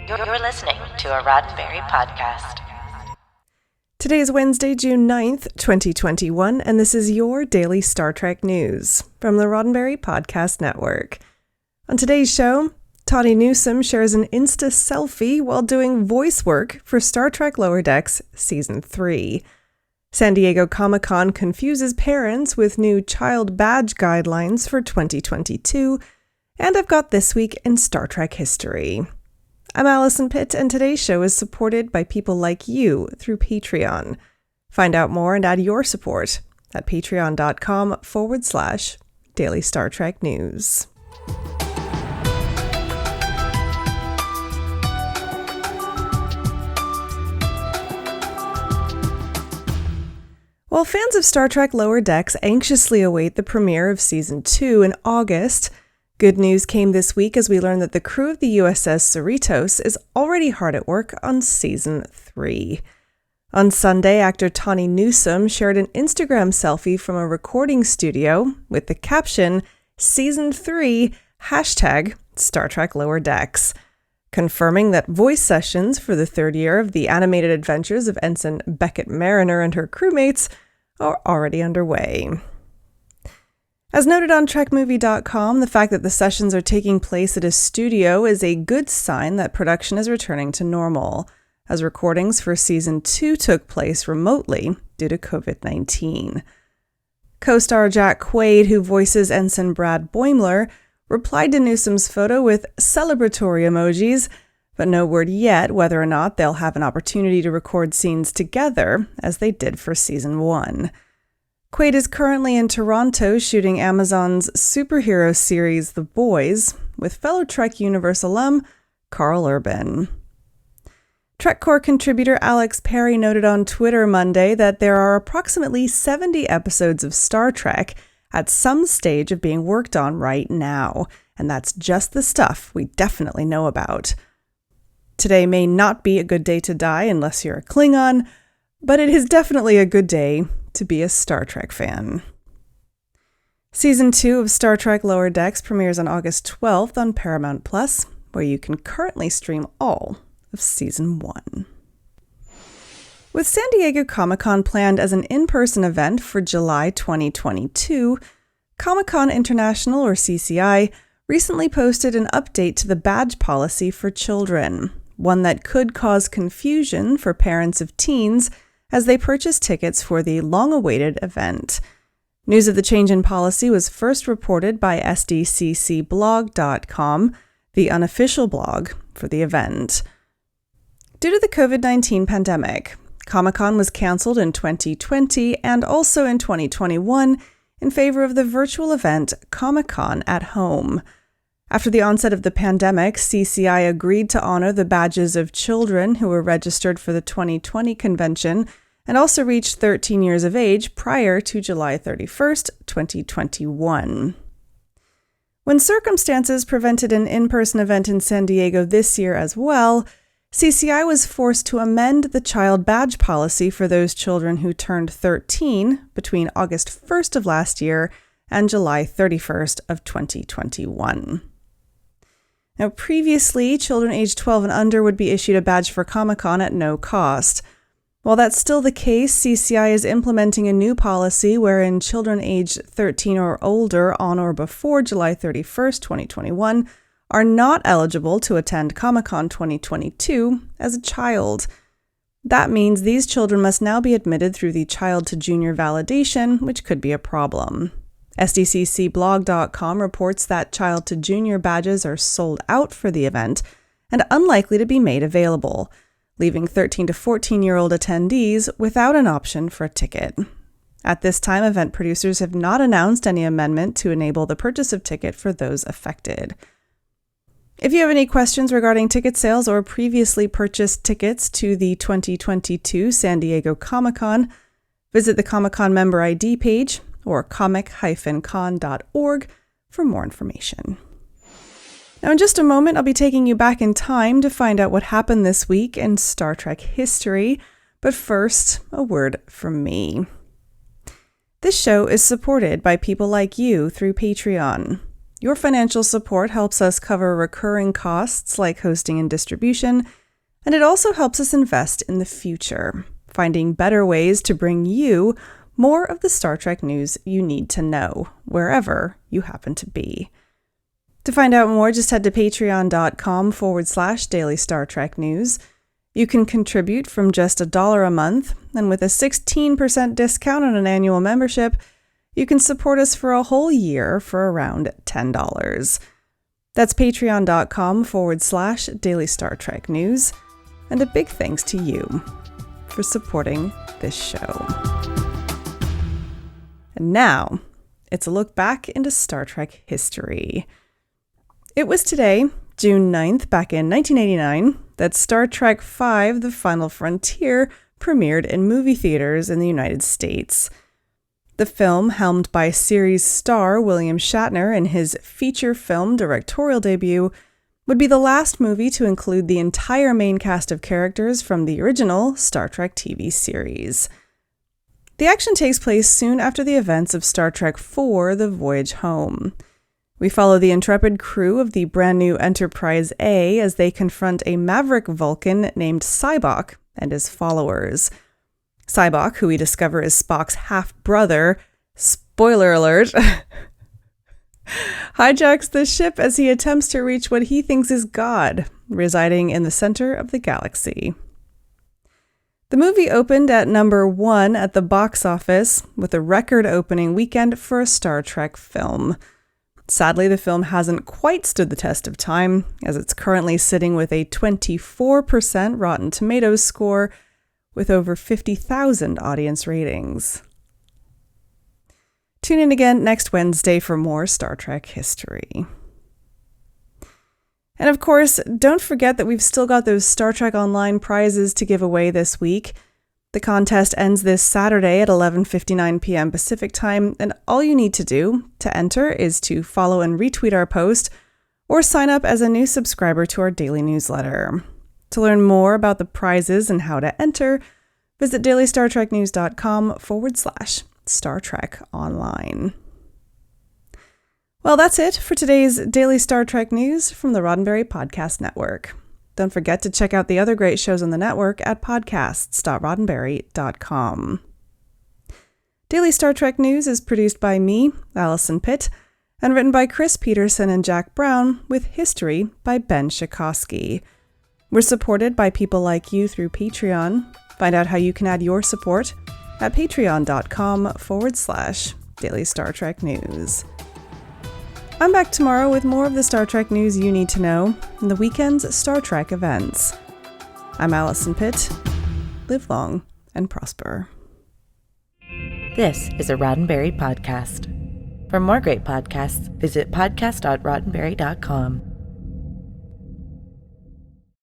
You're listening to a Roddenberry podcast. Today is Wednesday, June 9th, 2021, and this is your daily Star Trek news from the Roddenberry Podcast Network. On today's show, Tawny Newsome shares an Insta selfie while doing voice work for Star Trek Lower Decks Season 3. San Diego ComicCon confuses parents with new child badge guidelines for 2022, and I've got This Week in Star Trek History. I'm Alison Pitt, and today's show is supported by people like you through Patreon. Find out more and add your support at patreon.com/Daily Star Trek News. While fans of Star Trek Lower Decks anxiously await the premiere of Season 2 in August, good news came this week as we learned that the crew of the USS Cerritos is already hard at work on Season 3. On Sunday, actor Tawny Newsome shared an Instagram selfie from a recording studio with the caption, Season 3, #Star Trek Lower Decks, confirming that voice sessions for the third year of the animated adventures of Ensign Beckett Mariner and her crewmates are already underway. As noted on TrekMovie.com, the fact that the sessions are taking place at a studio is a good sign that production is returning to normal, as recordings for Season 2 took place remotely due to COVID-19. Co-star Jack Quaid, who voices Ensign Brad Boimler, replied to Newsome's photo with celebratory emojis, but no word yet whether or not they'll have an opportunity to record scenes together, as they did for Season 1. Quaid is currently in Toronto shooting Amazon's superhero series The Boys with fellow Trek Universe alum Carl Urban. TrekCore contributor Alex Perry noted on Twitter Monday that there are approximately 70 episodes of Star Trek at some stage of being worked on right now, and that's just the stuff we definitely know about. Today may not be a good day to die unless you're a Klingon, but it is definitely a good day to be a Star Trek fan. Season 2 of Star Trek Lower Decks premieres on August 12th on Paramount+, where you can currently stream all of Season 1. With San Diego Comic-Con planned as an in-person event for July 2022, Comic-Con International, or CCI, recently posted an update to the badge policy for children, one that could cause confusion for parents of teens as they purchase tickets for the long-awaited event. News of the change in policy was first reported by sdccblog.com, the unofficial blog for the event. Due to the COVID-19 pandemic, Comic-Con was canceled in 2020 and also in 2021 in favor of the virtual event Comic-Con at Home. After the onset of the pandemic, CCI agreed to honor the badges of children who were registered for the 2020 convention and also reached 13 years of age prior to July 31st, 2021. When circumstances prevented an in-person event in San Diego this year as well, CCI was forced to amend the child badge policy for those children who turned 13 between August 1st of last year and July 31st of 2021. Now, previously, children aged 12 and under would be issued a badge for Comic-Con at no cost. While that's still the case, CCI is implementing a new policy wherein children aged 13 or older on or before July 31st, 2021 are not eligible to attend Comic-Con 2022 as a child. That means these children must now be admitted through the child to junior validation, which could be a problem. SDCCblog.com reports that child to junior badges are sold out for the event and unlikely to be made available, leaving 13 to 14-year-old attendees without an option for a ticket. At this time, event producers have not announced any amendment to enable the purchase of ticket for those affected. If you have any questions regarding ticket sales or previously purchased tickets to the 2022 San Diego Comic-Con, visit the Comic-Con member ID page or comic-con.org for more information. Now, in just a moment, I'll be taking you back in time to find out what happened this week in Star Trek history. But first, a word from me. This show is supported by people like you through Patreon. Your financial support helps us cover recurring costs like hosting and distribution, and it also helps us invest in the future, finding better ways to bring you more of the Star Trek news you need to know, wherever you happen to be. To find out more, just head to patreon.com/Daily Star Trek News. You can contribute from just $1 a month, and with a 16% discount on an annual membership, you can support us for a whole year for around $10. That's patreon.com/Daily Star Trek News. And a big thanks to you for supporting this show. And now, it's a look back into Star Trek history. It was today, June 9th, back in 1989, that Star Trek V: The Final Frontier premiered in movie theaters in the United States. The film, helmed by series star William Shatner in his feature film directorial debut, would be the last movie to include the entire main cast of characters from the original Star Trek TV series. The action takes place soon after the events of Star Trek IV: The Voyage Home. We follow the intrepid crew of the brand new Enterprise A as they confront a maverick Vulcan named Sybok and his followers. Sybok, who we discover is Spock's half-brother, spoiler alert, hijacks the ship as he attempts to reach what he thinks is God, residing in the center of the galaxy. The movie opened at number 1 at the box office, with a record opening weekend for a Star Trek film. Sadly, the film hasn't quite stood the test of time, as it's currently sitting with a 24% Rotten Tomatoes score, with over 50,000 audience ratings. Tune in again next Wednesday for more Star Trek history. And of course, don't forget that we've still got those Star Trek Online prizes to give away this week. The contest ends this Saturday at 11:59 p.m. Pacific Time, and all you need to do to enter is to follow and retweet our post or sign up as a new subscriber to our daily newsletter. To learn more about the prizes and how to enter, visit dailystartreknews.com/Star Trek Online. Well, that's it for today's Daily Star Trek News from the Roddenberry Podcast Network. Don't forget to check out the other great shows on the network at podcasts.roddenberry.com. Daily Star Trek News is produced by me, Alison Pitt, and written by Chris Peterson and Jack Brown, with history by Ben Shikowski. We're supported by people like you through Patreon. Find out how you can add your support at patreon.com/Daily Star Trek News. I'm back tomorrow with more of the Star Trek news you need to know and the weekend's Star Trek events. I'm Alison Pitt. Live long and prosper. This is a Roddenberry podcast. For more great podcasts, visit podcast.roddenberry.com.